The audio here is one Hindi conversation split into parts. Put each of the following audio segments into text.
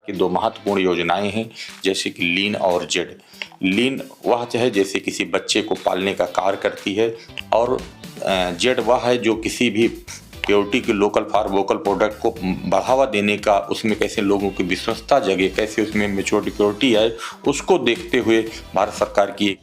कि दो महत्वपूर्ण योजनाएं हैं जैसे कि लीन और जेड। लीन वह है जैसे किसी बच्चे को पालने का कार्य करती है, और जेड वह है जो किसी भी प्योरिटी के लोकल फॉर वोकल प्रोडक्ट को बढ़ावा देने का, उसमें कैसे लोगों की विश्वसता जगे, कैसे उसमें मेच्योरिटी प्योरिटी आए, उसको देखते हुए भारत सरकार की।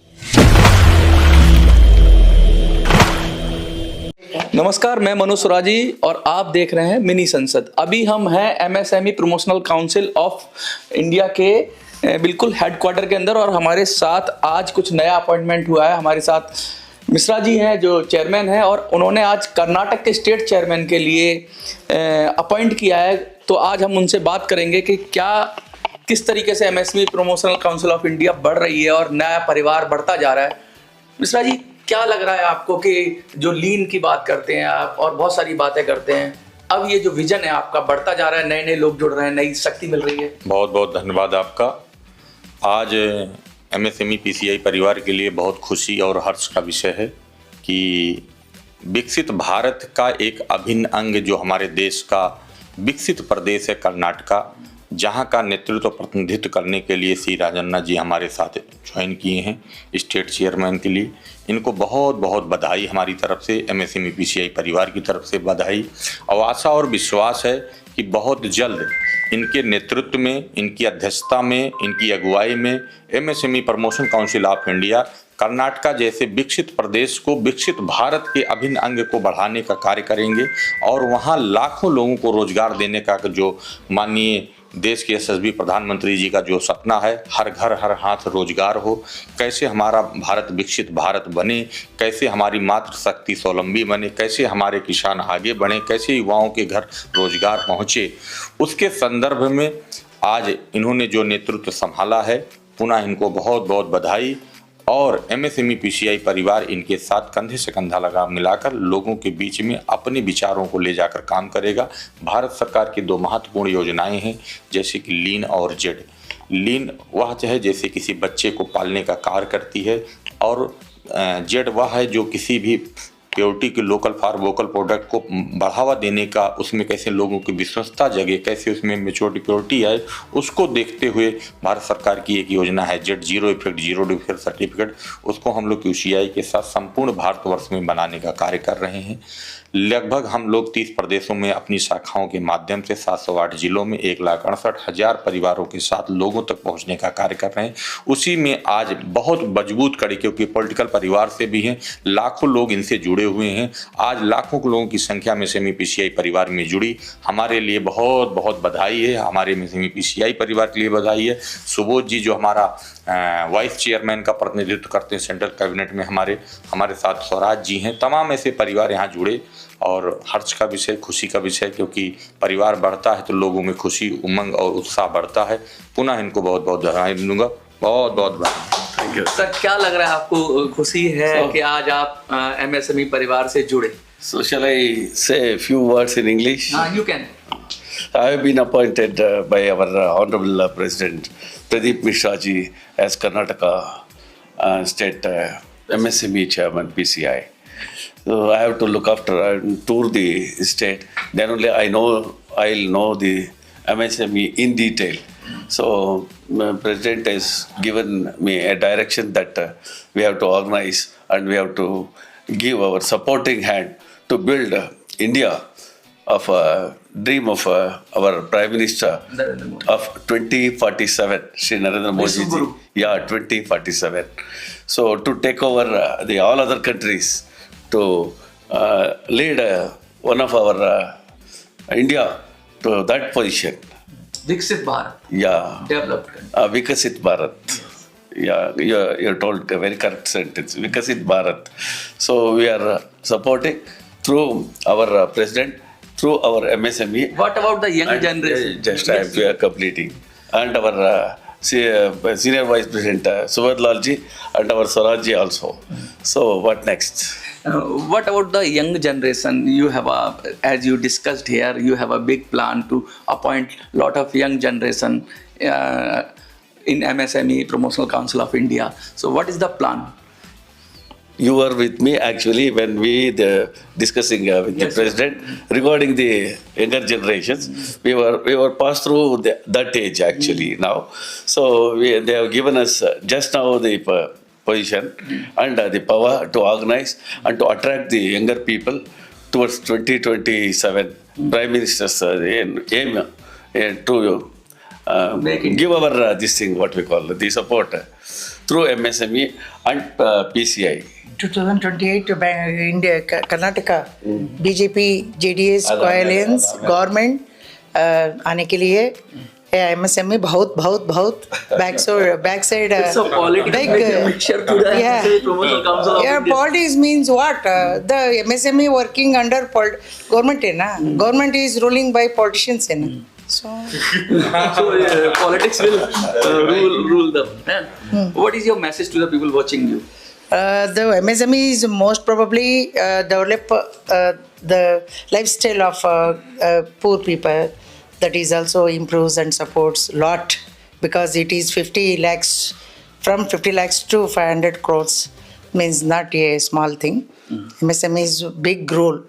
नमस्कार, मैं मनु सुराजी और आप देख रहे हैं मिनी संसद। अभी हम हैं MSME promotional council of India के बिल्कुल हेडक्वार्टर के अंदर, और हमारे साथ आज कुछ नया अपॉइंटमेंट हुआ है। हमारे साथ मिश्रा जी हैं जो चेयरमैन हैं, और उन्होंने आज कर्नाटक के स्टेट चेयरमैन के लिए अपॉइंट किया है। तो आज हम उनसे बात करेंगे कि किस तरीके से MSME promotional council of India बढ़ रही है और नया परिवार बढ़ता जा रहा है। मिश्रा जी, क्या लग रहा है आपको कि जो लीन की बात करते हैं आप और बहुत सारी बातें करते हैं, अब ये जो विजन है आपका बढ़ता जा रहा है, नए नए लोग जुड़ रहे हैं, नई शक्ति मिल रही है? बहुत बहुत धन्यवाद आपका। आज एमएसएमई पीसीआई परिवार के लिए बहुत खुशी और हर्ष का विषय है कि विकसित भारत का एक अभिन्न अंग जो हमारे देश का विकसित प्रदेश है कर्नाटका, जहां का नेतृत्व प्रतिनिधित्व करने के लिए सी राजन्ना जी हमारे साथ ज्वाइन किए हैं स्टेट चेयरमैन के लिए। इनको बहुत बहुत बधाई हमारी तरफ से, एमएसएमई पीसीआई परिवार की तरफ से बधाई। और आशा और विश्वास है कि बहुत जल्द इनके नेतृत्व में, इनकी अध्यक्षता में, इनकी अगुवाई में MSME promotion council of India Karnataka जैसे विकसित प्रदेश को, विकसित भारत के अभिन्न अंग को बढ़ाने का कार्य करेंगे, और वहाँ लाखों लोगों को रोजगार देने का जो माननीय देश के यशस्वी प्रधानमंत्री जी का जो सपना है, हर घर हर हाथ रोजगार हो, कैसे हमारा भारत विकसित भारत बने, कैसे हमारी मातृशक्ति स्वावलंबी बने, कैसे हमारे किसान आगे बढ़े, कैसे युवाओं के घर रोजगार पहुँचे, उसके संदर्भ में आज इन्होंने जो नेतृत्व संभाला है, पुनः इनको बहुत बहुत बधाई। और एमएसएमई पीसीआई परिवार इनके साथ कंधे से कंधा लगा मिलाकर लोगों के बीच में अपने विचारों को ले जाकर काम करेगा। भारत सरकार की दो महत्वपूर्ण योजनाएं हैं जैसे कि लीन और जेड। लीन वह है जैसे किसी बच्चे को पालने का कार्य करती है, और जेड वह है जो किसी भी प्योरिटी के लोकल फॉर वोकल प्रोडक्ट को बढ़ावा देने का, उसमें कैसे लोगों की विश्वसता जगे, कैसे उसमें मेच्योरिटी प्योरिटी आए, उसको देखते हुए भारत सरकार की एक योजना है Z zero effect zero defect certificate. उसको हम लोग यूसीआई के साथ संपूर्ण भारतवर्ष में बनाने का कार्य कर रहे हैं। लगभग हम लोग 30 प्रदेशों में अपनी शाखाओं के माध्यम से 708 जिलों में 1,68,000 परिवारों के साथ लोगों तक पहुंचने का कार्य कर रहे हैं। उसी में आज बहुत मजबूत कड़ी, क्योंकि पॉलिटिकल परिवार से भी हैं, लाखों लोग इनसे जुड़े हुए हैं। आज लाखों लोगों की संख्या में एमएसएमई पीसीआई परिवार में जुड़ी, हमारे लिए बहुत बहुत बधाई है। हमारे एमएसएमई पीसीआई परिवार के लिए बधाई है। सुबोध जी जो हमारा वाइस चेयरमैन का प्रतिनिधित्व करते हैं सेंट्रल कैबिनेट में, हमारे साथ स्वराज जी हैं, तमाम ऐसे परिवार यहाँ जुड़े, और हर्ष का विषय, खुशी का विषय, क्योंकि परिवार बढ़ता है तो लोगों में खुशी, उमंग और उत्साह बढ़ता है। पुनः इनको बहुत बहुत बधाई दूंगा। बहुत बहुत बधाई। Thank you sir. क्या लग रहा है आपको, खुशी है कि आज आप एमएसएमई परिवार से जुड़े? So shall I say a few words in English? You can. I have been appointed by our Honorable President Pradeep Mishra ji as Karnataka State MSME Chairman PCI. So I have to look after and tour the state. Then only I'll know the MSME in detail. So President has given me a direction that we have to organize and we have to give our supporting hand to build India of a dream of our Prime Minister of 2047, Shri Narendra Modi ji. Yeah, 2047. So to take over the all other countries, to lead one of our India to that position. विकसित Bharat, Yeah, developed Vikasit Bharat. Yeah, you told a very correct sentence, Vikasit Bharat. So we are supporting through our president, through our MSME. What about the young generation? Just we are completing. And our senior vice president Subodh Lal ji and our Swaraj ji also. So what next? What about the young generation? You have as you discussed here, you have a big plan to appoint lot of young generation in MSME Promotional Council of India. So what is the plan? you were with me actually when we discussing with the president regarding the younger generations. We were passed through that age actually now. So they have given us just now the position and the power to organize and to attract the younger people towards 2027 Prime Minister's aim to give our this thing, what we call the support through MSME and PCI. 2028 India, Karnataka, BJP, JDS, coalitions, government आने के लिए MSME बहुत backside It's a political mixture to the MSME Promotional Council of India. Politics means what? The MSME working under government है ना. Government is ruling by politicians है ना. So Politics will rule them. What is your message to the people watching you? The MSME is most probably develop the lifestyle of poor people. That is also improves and supports lot, because it is 50 lakhs, from 50 lakhs to 500 crores means not a small thing. MSME is big role